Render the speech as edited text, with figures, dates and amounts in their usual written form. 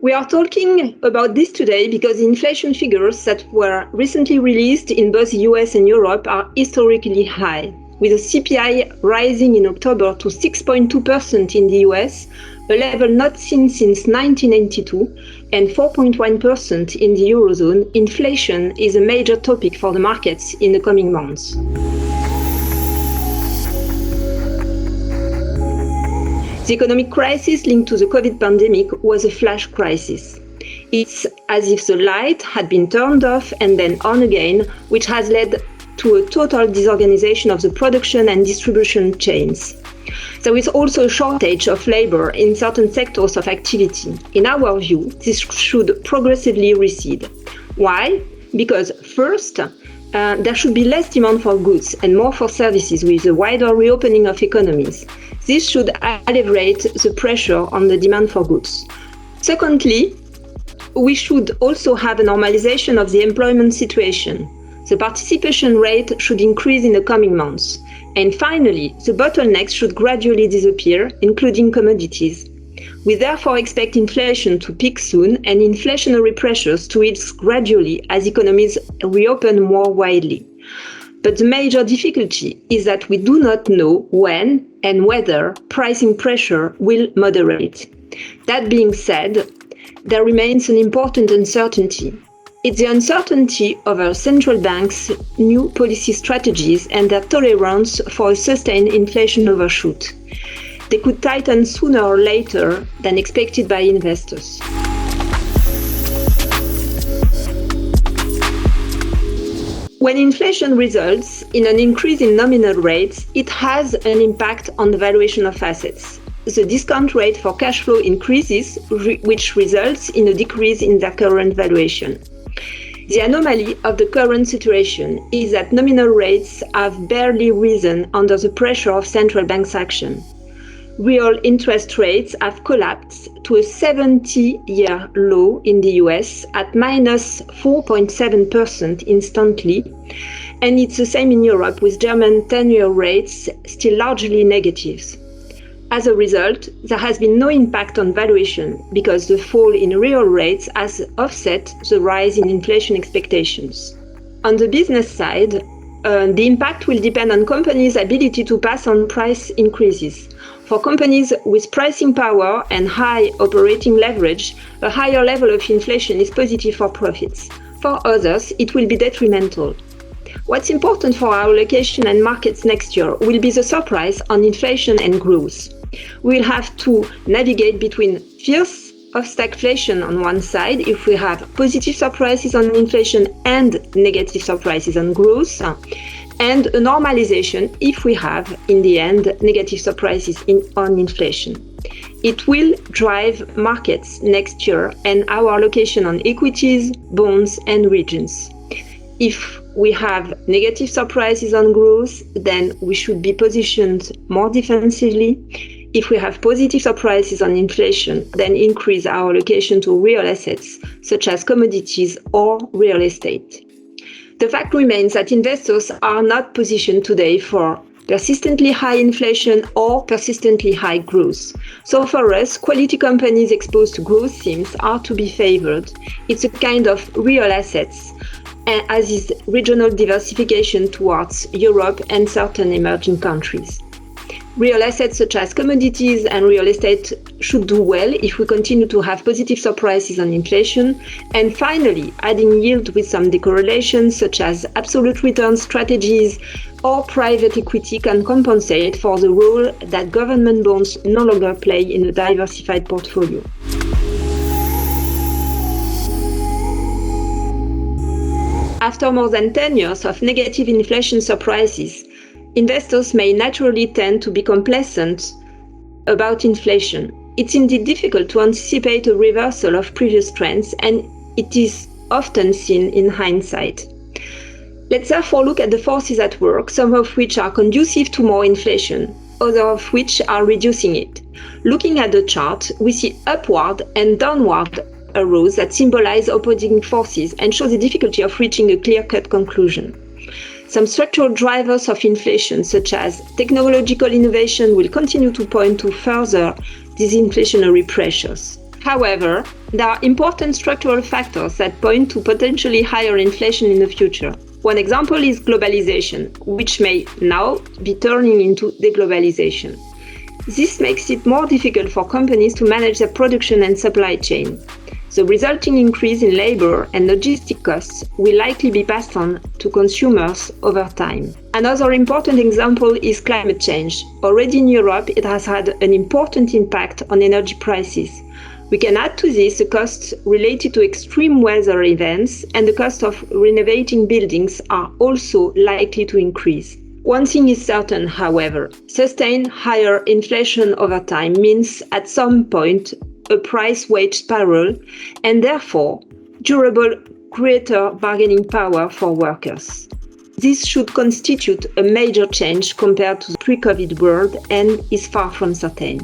We are talking about this today because inflation figures that were recently released in both the US and Europe are historically high, with the CPI rising in October to 6.2% in the US, a level not seen since 1982, and 4.1% in the Eurozone. Inflation is a major topic for the markets in the coming months. The economic crisis linked to the COVID pandemic was a flash crisis. It's as if the light had been turned off and then on again, which has led to a total disorganization of the production and distribution chains. There is also a shortage of labor in certain sectors of activity. In our view, this should progressively recede. Why? Because first, there should be less demand for goods and more for services with a wider reopening of economies. This should alleviate the pressure on the demand for goods. Secondly, we should also have a normalization of the employment situation. The participation rate should increase in the coming months. And finally, the bottlenecks should gradually disappear, including commodities. We therefore expect inflation to peak soon and inflationary pressures to ease gradually as economies reopen more widely. But the major difficulty is that we do not know when and whether pricing pressure will moderate. That being said, there remains an important uncertainty. It's the uncertainty over central banks' new policy strategies and their tolerance for a sustained inflation overshoot. They could tighten sooner or later than expected by investors. When inflation results in an increase in nominal rates, it has an impact on the valuation of assets. The discount rate for cash flow increases, which results in a decrease in their current valuation. The anomaly of the current situation is that nominal rates have barely risen under the pressure of central banks' action. Real interest rates have collapsed to a 70-year low in the US at minus 4.7% instantly, and it's the same in Europe with German 10-year rates still largely negative. As a result, there has been no impact on valuation because the fall in real rates has offset the rise in inflation expectations. On the business side, the impact will depend on companies' ability to pass on price increases. For companies with pricing power and high operating leverage, a higher level of inflation is positive for profits. For others, it will be detrimental. What's important for our allocation and markets next year will be the surprise on inflation and growth. We'll have to navigate between fears of stagflation on one side if we have positive surprises on inflation and negative surprises on growth, and a normalization if we have, in the end, negative surprises on inflation. It will drive markets next year and our allocation on equities, bonds, and regions. If we have negative surprises on growth, then we should be positioned more defensively. If we have positive surprises on inflation, then increase our allocation to real assets, such as commodities or real estate. The fact remains that investors are not positioned today for persistently high inflation or persistently high growth. So for us, quality companies exposed to growth themes are to be favored. It's a kind of real assets, as is regional diversification towards Europe and certain emerging countries. Real assets such as commodities and real estate should do well if we continue to have positive surprises on inflation. And finally, adding yield with some decorrelations such as absolute return strategies or private equity can compensate for the role that government bonds no longer play in a diversified portfolio. After more than 10 years of negative inflation surprises, investors may naturally tend to be complacent about inflation. It's indeed difficult to anticipate a reversal of previous trends, and it is often seen in hindsight. Let's therefore look at the forces at work, some of which are conducive to more inflation, others of which are reducing it. Looking at the chart, we see upward and downward arrows that symbolize opposing forces and show the difficulty of reaching a clear-cut conclusion. Some structural drivers of inflation, such as technological innovation, will continue to point to further disinflationary pressures. However, there are important structural factors that point to potentially higher inflation in the future. One example is globalization, which may now be turning into deglobalization. This makes it more difficult for companies to manage their production and supply chain. The resulting increase in labor and logistic costs will likely be passed on to consumers over time. Another important example is climate change. Already in Europe, it has had an important impact on energy prices. We can add to this the costs related to extreme weather events, and the cost of renovating buildings are also likely to increase. One thing is certain, however, sustained higher inflation over time means at some point a price-wage spiral and therefore durable greater bargaining power for workers. This should constitute a major change compared to the pre-COVID world and is far from certain.